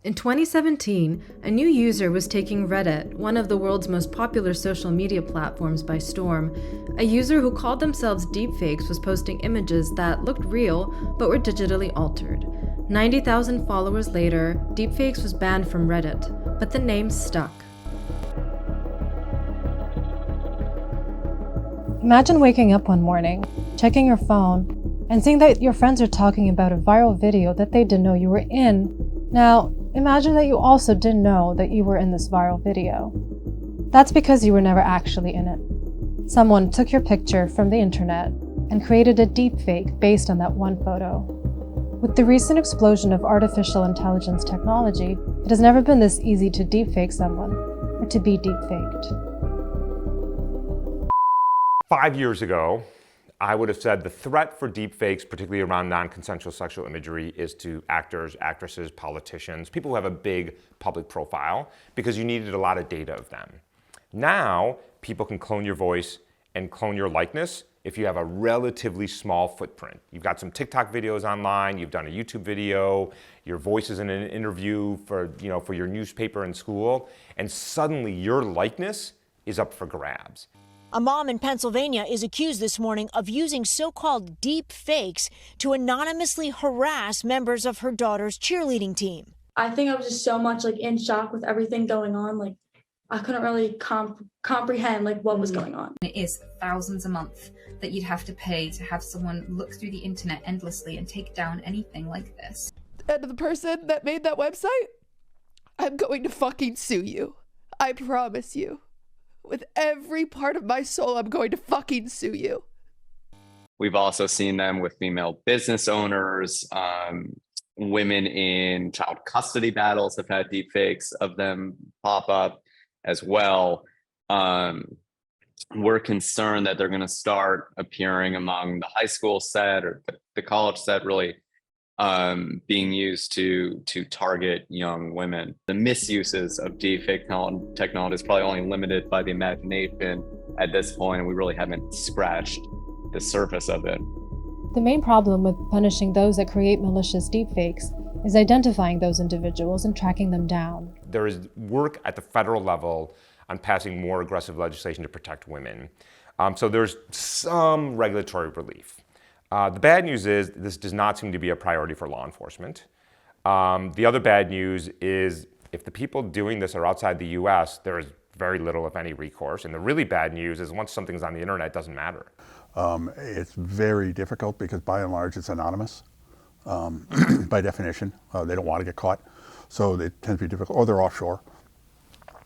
In 2017, a new user was taking Reddit, one of the world's most popular social media platforms, by storm. A user who called themselves Deepfakes was posting images that looked real but were digitally altered. 90,000 followers later, Deepfakes was banned from Reddit, but the name stuck. Imagine waking up one morning, checking your phone, and seeing that your friends are talking about a viral video that they didn't know you were in. Now, imagine that you also didn't know that you were in this viral video. That's because you were never actually in it. Someone took your picture from the internet and created a deepfake based on that one photo. With the recent explosion of artificial intelligence technology, it has never been this easy to deepfake someone or to be deepfaked. 5 years ago, I would have said the threat for deepfakes, particularly around non-consensual sexual imagery, is to actors, actresses, politicians, people who have a big public profile, because you needed a lot of data of them. Now, people can clone your voice and clone your likeness if you have a relatively small footprint. You've got some TikTok videos online, you've done a YouTube video, your voice is in an interview for your newspaper and school, and suddenly your likeness is up for grabs. A mom in Pennsylvania is accused this morning of using so-called deep fakes to anonymously harass members of her daughter's cheerleading team. I think I was just so much in shock with everything going on. I couldn't really comprehend what was going on. It is thousands a month that you'd have to pay to have someone look through the internet endlessly and take down anything like this. And the person that made that website, I'm going to fucking sue you. I promise you. With every part of my soul, I'm going to fucking sue you. We've also seen them with female business owners. Women in child custody battles have had deepfakes of them pop up as well. We're concerned that they're going to start appearing among the high school set or the college set, really being used to target young women. The misuses of deepfake technology is probably only limited by the imagination at this point, and we really haven't scratched the surface of it. The main problem with punishing those that create malicious deepfakes is identifying those individuals and tracking them down. There is work at the federal level on passing more aggressive legislation to protect women. So there's some regulatory relief. The bad news is this does not seem to be a priority for law enforcement. The other bad news is if the people doing this are outside the US, there is very little, if any, recourse. And the really bad news is once something's on the internet, it doesn't matter. It's very difficult because by and large it's anonymous by definition. They don't want to get caught, so it tends to be difficult, or they're offshore,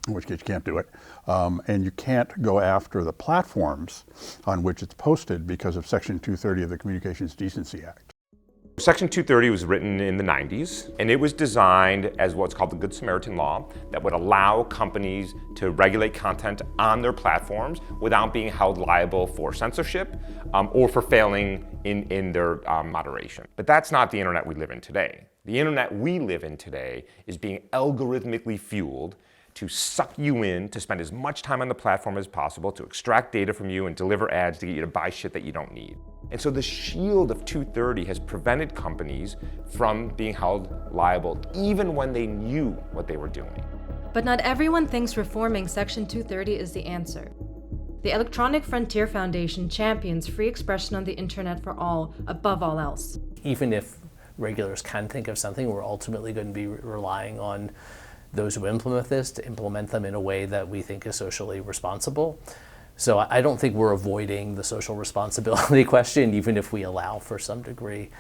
in which case you can't do it. And you can't go after the platforms on which it's posted because of Section 230 of the Communications Decency Act. Section 230 was written in the 90s, and it was designed as what's called the Good Samaritan Law that would allow companies to regulate content on their platforms without being held liable for censorship or for failing in their moderation. But that's not the internet we live in today. The internet we live in today is being algorithmically fueled to suck you in, to spend as much time on the platform as possible, to extract data from you and deliver ads to get you to buy shit that you don't need. And so the shield of 230 has prevented companies from being held liable even when they knew what they were doing. But not everyone thinks reforming Section 230 is the answer. The Electronic Frontier Foundation champions free expression on the internet for all, above all else. Even if regulators can think of something, we're ultimately going to be relying on those who implement this to implement them in a way that we think is socially responsible. So I don't think we're avoiding the social responsibility question, even if we allow for some degree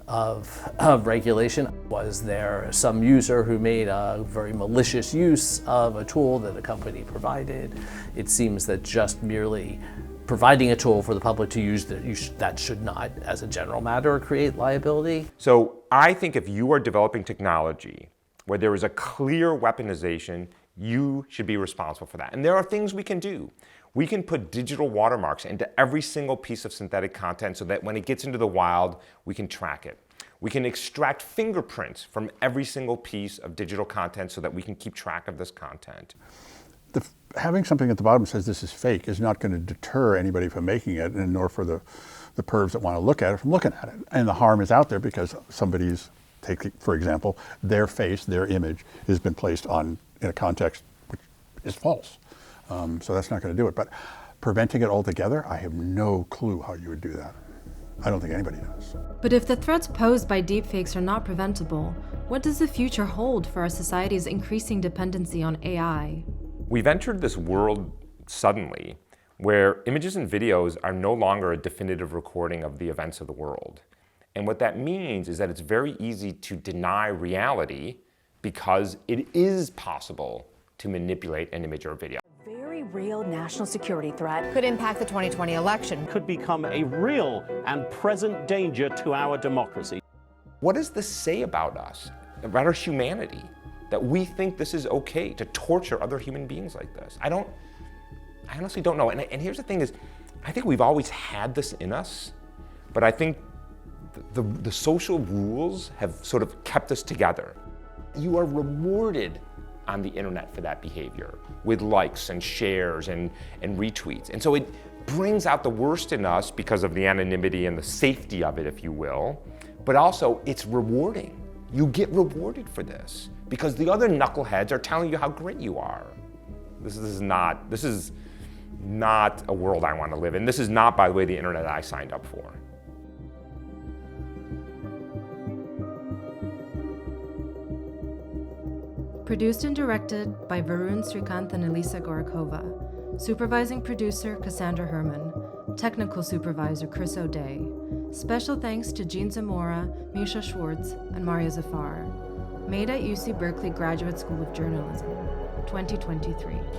of regulation. Was there some user who made a very malicious use of a tool that a company provided? It seems that just merely providing a tool for the public to use that should not, as a general matter, create liability. So I think if you are developing technology where there is a clear weaponization, you should be responsible for that. And there are things we can do. We can put digital watermarks into every single piece of synthetic content so that when it gets into the wild, we can track it. We can extract fingerprints from every single piece of digital content so that we can keep track of this content. Having something at the bottom that says this is fake is not going to deter anybody from making it, and nor for the pervs that want to look at it from looking at it. And the harm is out there because somebody's take, for example, their face, their image has been placed in a context which is false. So that's not going to do it. But preventing it altogether, I have no clue how you would do that. I don't think anybody does. But if the threats posed by deepfakes are not preventable, what does the future hold for our society's increasing dependency on AI? We've entered this world suddenly where images and videos are no longer a definitive recording of the events of the world. And what that means is that it's very easy to deny reality because it is possible to manipulate an image or a video. Very real national security threat. Could impact the 2020 election. Could become a real and present danger to our democracy. What does this say about us, about our humanity? That we think this is okay to torture other human beings like this? I honestly don't know. And here's the thing is, I think we've always had this in us, but I think the social rules have sort of kept us together. You are rewarded on the internet for that behavior with likes and shares and retweets. And so it brings out the worst in us because of the anonymity and the safety of it, if you will, but also it's rewarding. You get rewarded for this because the other knuckleheads are telling you how great you are. This is not a world I want to live in. This is not, by the way, the internet I signed up for. Produced and directed by Varun Srikanth and Elisa Gorakova. Supervising producer Cassandra Herman. Technical supervisor Chris O'Day. Special thanks to Jean Zamora, Misha Schwartz, and Maria Zafar. Made at UC Berkeley Graduate School of Journalism, 2023.